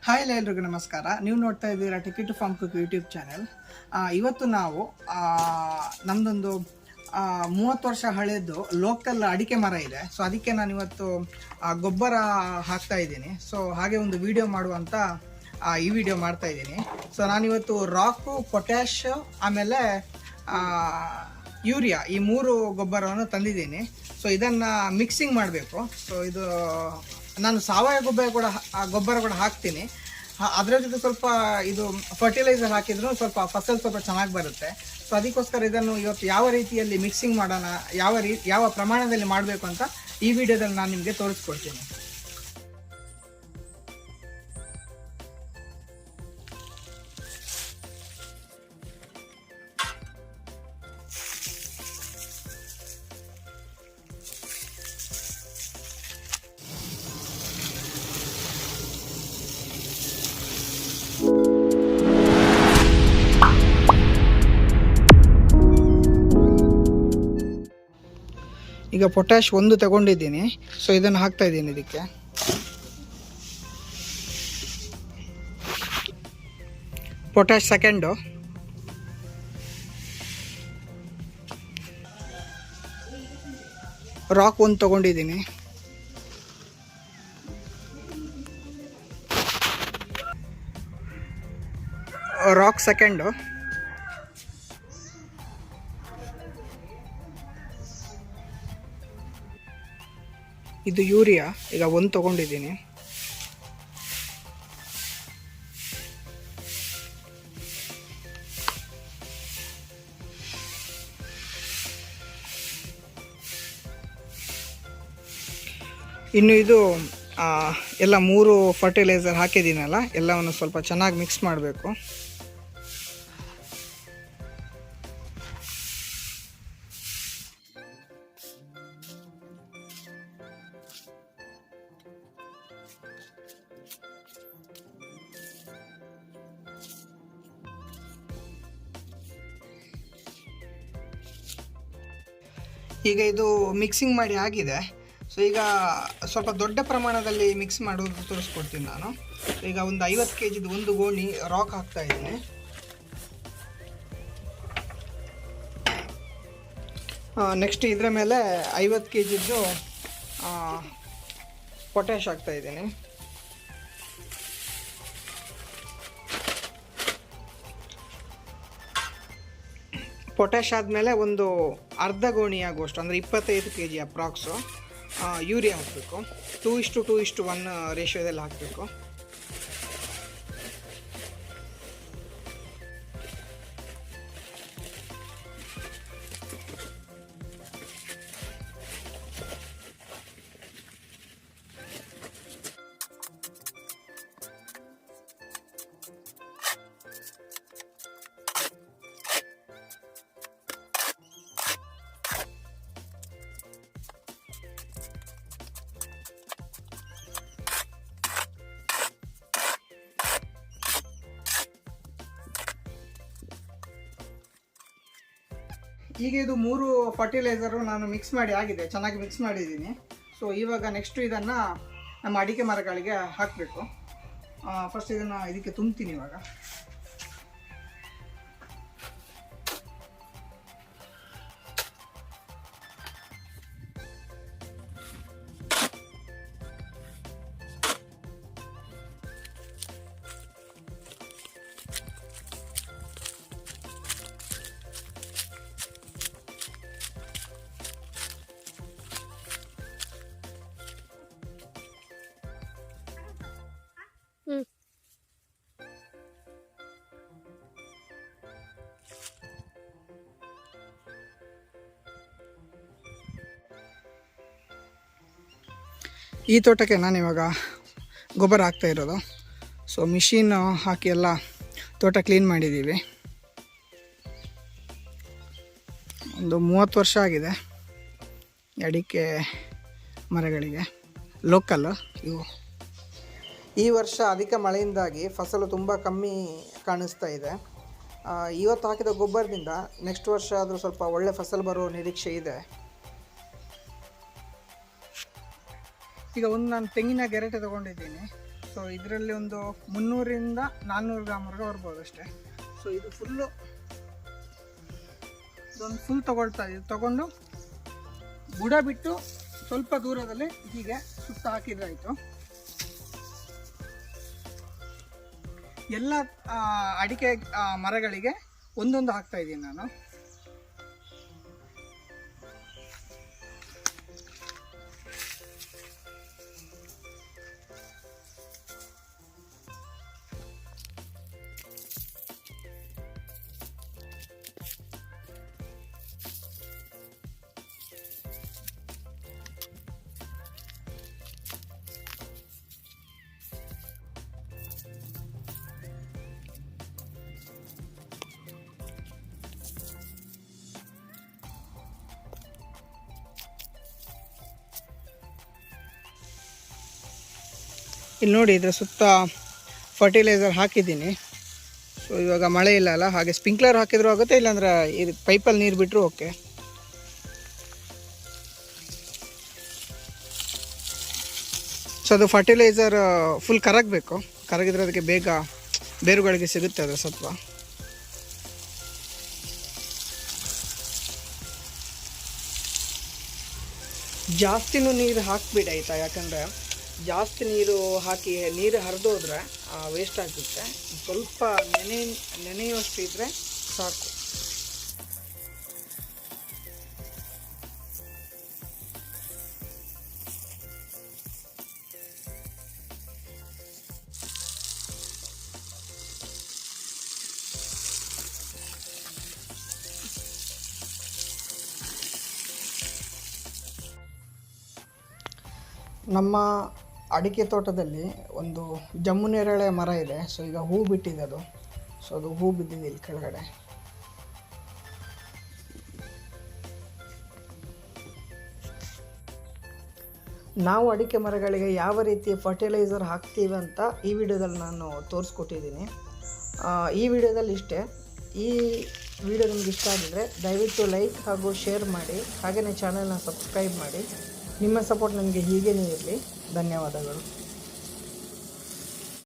Hi ಎಲ್ರಿಗೂ ನಮಸ್ಕಾರ. ನೀವು ನೋಡ್ತಾ ಇದ್ದೀರಾ ticket farm cook YouTube channel. ಇವತ್ತು ನಾವು ನಮ್ಮದೊಂದು 30 ವರ್ಷ ಹಳೆಯದು ಲೋಕಲ್ ಅಡಿಕೆ ಮರ ಇದೆ. ಸೊ ಅದಕ್ಕೆ ನಾನು ಇವತ್ತು ಗೊಬ್ಬರ ಹಾಕ್ತಾ ಇದ್ದೀನಿ. ಸೊ ಹಾಗೆ ಒಂದು ವಿಡಿಯೋ ಮಾಡುವಂಥ ಈ ವಿಡಿಯೋ ಮಾಡ್ತಾ ಇದ್ದೀನಿ. ಸೊ ನಾನಿವತ್ತು ರಾಕು, ಪೊಟ್ಯಾಶ್ ಆಮೇಲೆ ಯೂರಿಯಾ ಈ 3 ಗೊಬ್ಬರವನ್ನು ತಂದಿದ್ದೀನಿ. ಸೊ ಇದನ್ನು ಮಿಕ್ಸಿಂಗ್ ಮಾಡಬೇಕು. ಸೊ ಇದು ನಾನು ಸಾವಯವ ಗೊಬ್ಬರ ಕೂಡ ಹಾಕ್ತೀನಿ. ಅದರ ಜೊತೆ ಸ್ವಲ್ಪ ಇದು ಫರ್ಟಿಲೈಸರ್ ಹಾಕಿದ್ರು ಸ್ವಲ್ಪ ಫಸಲು ಸ್ವಲ್ಪ ಚೆನ್ನಾಗಿ ಬರುತ್ತೆ. ಸೊ ಅದಕ್ಕೋಸ್ಕರ ಇದನ್ನು ಇವತ್ತು ಯಾವ ರೀತಿಯಲ್ಲಿ ಮಿಕ್ಸಿಂಗ್ ಮಾಡೋಣ, ಯಾವ ಪ್ರಮಾಣದಲ್ಲಿ ಮಾಡಬೇಕು ಅಂತ ಈ ವಿಡಿಯೋದಲ್ಲಿ ನಾನು ನಿಮಗೆ ತೋರಿಸ್ಕೊಡ್ತೀನಿ. ಈಗ ಪೊಟ್ಯಾಶ್ 1 ತಗೊಂಡಿದ್ದೀನಿ. ಸೊ ಇದನ್ನು ಹಾಕ್ತಾ ಇದ್ದೀನಿ. ಇದಕ್ಕೆ ಪೊಟ್ಯಾಶ್ 2, ರಾಕ್ 1 ತಗೊಂಡಿದ್ದೀನಿ. ರಾಕ್ 2, ಇದು ಯೂರಿಯಾ ಈಗ 1 ತಗೊಂಡಿದ್ದೀನಿ. ಇನ್ನು ಇದು ಎಲ್ಲ 3 ಫರ್ಟಿಲೈಸರ್ ಹಾಕಿದ್ದೀನಲ್ಲ, ಎಲ್ಲವನ್ನು ಸ್ವಲ್ಪ ಚೆನ್ನಾಗಿ ಮಿಕ್ಸ್ ಮಾಡಬೇಕು. ಈಗ ಇದು ಮಿಕ್ಸಿಂಗ್ ಮಾಡಿ ಆಗಿದೆ. ಸೊ ಈಗ ಸ್ವಲ್ಪ ದೊಡ್ಡ ಪ್ರಮಾಣದಲ್ಲಿ ಮಿಕ್ಸ್ ಮಾಡೋದು ತೋರಿಸ್ಕೊಡ್ತೀನಿ ನಾನು. ಈಗ ಒಂದು 50 kg ಒಂದು ಗೋಣಿ ರಾಕ್ ಹಾಕ್ತಾ ಇದ್ದೀನಿ. ನೆಕ್ಸ್ಟ್ ಇದರ ಮೇಲೆ 50 kg ಪೊಟ್ಯಾಶ್ ಹಾಕ್ತಾ ಇದ್ದೀನಿ. ಪೊಟ್ಯಾಶ್ ಆದಮೇಲೆ ಒಂದು ಅರ್ಧ ಗೋಣಿ ಆಗುವಷ್ಟು ಅಂದರೆ 25 kg ಅಪ್ರಾಕ್ಸು ಯೂರಿಯಾ ಹಾಕಬೇಕು. 2:2:1 ರೇಷಿಯೋದಲ್ಲಿ ಹಾಕಬೇಕು. ಈಗ ಇದು 3 ಫರ್ಟಿಲೈಸರು ನಾನು ಮಿಕ್ಸ್ ಮಾಡಿ ಆಗಿದೆ, ಚೆನ್ನಾಗಿ ಮಿಕ್ಸ್ ಮಾಡಿದ್ದೀನಿ. ಸೊ ಇವಾಗ ನೆಕ್ಸ್ಟು ಇದನ್ನು ನಮ್ಮ ಅಡಿಕೆ ಮರಗಳಿಗೆ ಹಾಕಬೇಕು. ಫಸ್ಟ್ ಇದನ್ನು ಇದಕ್ಕೆ ತುಂಬ್ತೀನಿ ಇವಾಗ. ಈ ತೋಟಕ್ಕೆ ನಾನು ಇವಾಗ ಗೊಬ್ಬರ ಹಾಕ್ತಾ ಇರೋದು. ಸೊ ಮಿಷಿನ್ ಹಾಕಿ ಎಲ್ಲ ತೋಟ ಕ್ಲೀನ್ ಮಾಡಿದ್ದೀವಿ. ಒಂದು 30 ವರ್ಷ ಆಗಿದೆ ಅಡಿಕೆ ಮರಗಳಿಗೆ, ಲೋಕಲ್ ಇವು. ಈ ವರ್ಷ ಅಧಿಕ ಮಳೆಯಿಂದಾಗಿ ಫಸಲು ತುಂಬ ಕಮ್ಮಿ ಕಾಣಿಸ್ತಾ ಇದೆ. ಇವತ್ತು ಹಾಕಿದ ಗೊಬ್ಬರದಿಂದ ನೆಕ್ಸ್ಟ್ ವರ್ಷ ಆದರೂ ಸ್ವಲ್ಪ ಒಳ್ಳೆ ಫಸಲು ಬರೋ ನಿರೀಕ್ಷೆ ಇದೆ. ಈಗ ಒಂದು ನಾನು ತೆಂಗಿನ ಗೆರಟೆ ತೊಗೊಂಡಿದ್ದೀನಿ. ಸೊ ಇದರಲ್ಲಿ ಒಂದು 300ರಿಂದ 400 ಗ್ರಾಮ್ವರೆಗೆ ಬರ್ಬೋದು ಅಷ್ಟೇ. ಸೊ ಇದು ಫುಲ್ಲು ಇದೊಂದು ಫುಲ್ ತಗೊಂಡು ಬುಡ ಬಿಟ್ಟು ಸ್ವಲ್ಪ ದೂರದಲ್ಲಿ ಹೀಗೆ ಸುತ್ತ ಹಾಕಿದ್ರಾಯಿತು. ಎಲ್ಲ ಅಡಿಕೆ ಮರಗಳಿಗೆ ಒಂದೊಂದು ಹಾಕ್ತಾ ಇದ್ದೀನಿ ನಾನು. ಇಲ್ಲಿ ನೋಡಿ, ಇದರ ಸುತ್ತ ಫರ್ಟಿಲೈಸರ್ ಹಾಕಿದ್ದೀನಿ. ಸೊ ಇವಾಗ ಮಳೆ ಇಲ್ಲ ಅಲ್ಲ, ಹಾಗೆ ಸ್ಪ್ರಿಂಕ್ಲರ್ ಹಾಕಿದ್ರೂ ಆಗುತ್ತೆ, ಇಲ್ಲಾಂದ್ರೆ ಇದು ಪೈಪಲ್ಲಿ ನೀರು ಬಿಟ್ಟರು ಓಕೆ. ಸೊ ಅದು ಫರ್ಟಿಲೈಸರ್ ಫುಲ್ ಕರಗಬೇಕು, ಕರಗಿದ್ರೆ ಅದಕ್ಕೆ ಬೇಗ ಬೇರುಗಳಿಗೆ ಸಿಗುತ್ತೆ ಅದರ ಸತ್ವ. ಜಾಸ್ತಿನೂ ನೀರು ಹಾಕ್ಬಿಡಿ ಆಯಿತಾ, ಯಾಕಂದರೆ ಜಾಸ್ತಿ ನೀರು ಹಾಕಿ ನೀರು ಹರಿದೋದ್ರೆ ವೇಸ್ಟ್ ಆಗುತ್ತೆ. ಸ್ವಲ್ಪ ನೆನೆಯುವಷ್ಟು ಇದ್ದರೆ ಸಾಕು. ನಮ್ಮ ಅಡಿಕೆ ತೋಟದಲ್ಲಿ ಒಂದು ಜಮ್ಮುನೇರಳೆ ಮರ ಇದೆ. ಸೊ ಈಗ ಹೂ ಬಿಟ್ಟಿದೆ ಅದು. ಸೊ ಅದು ಹೂ ಬಿದ್ದಿದೆ ಇಲ್ಲಿ ಕೆಳಗಡೆ. ನಾವು ಅಡಿಕೆ ಮರಗಳಿಗೆ ಯಾವ ರೀತಿ ಫರ್ಟಿಲೈಸರ್ ಹಾಕ್ತೀವಿ ಅಂತ ಈ ವಿಡಿಯೋದಲ್ಲಿ ನಾನು ತೋರಿಸ್ಕೊಟ್ಟಿದ್ದೀನಿ. ಈ ವಿಡಿಯೋದಲ್ಲಿ ಇಷ್ಟೇ. ಈ ವಿಡಿಯೋ ನಿಮ್ಗೆ ಇಷ್ಟ ಆಗಿದ್ರೆ ದಯವಿಟ್ಟು ಲೈಕ್ ಹಾಗೂ ಶೇರ್ ಮಾಡಿ, ಹಾಗೆಯೇ ಚಾನಲ್ನ ಸಬ್ಸ್ಕ್ರೈಬ್ ಮಾಡಿ. ನಿಮ್ಮ ಸಪೋರ್ಟ್ ನನಗೆ ಹೀಗೇ ಇರಲಿ. ಧನ್ಯವಾದಗಳು.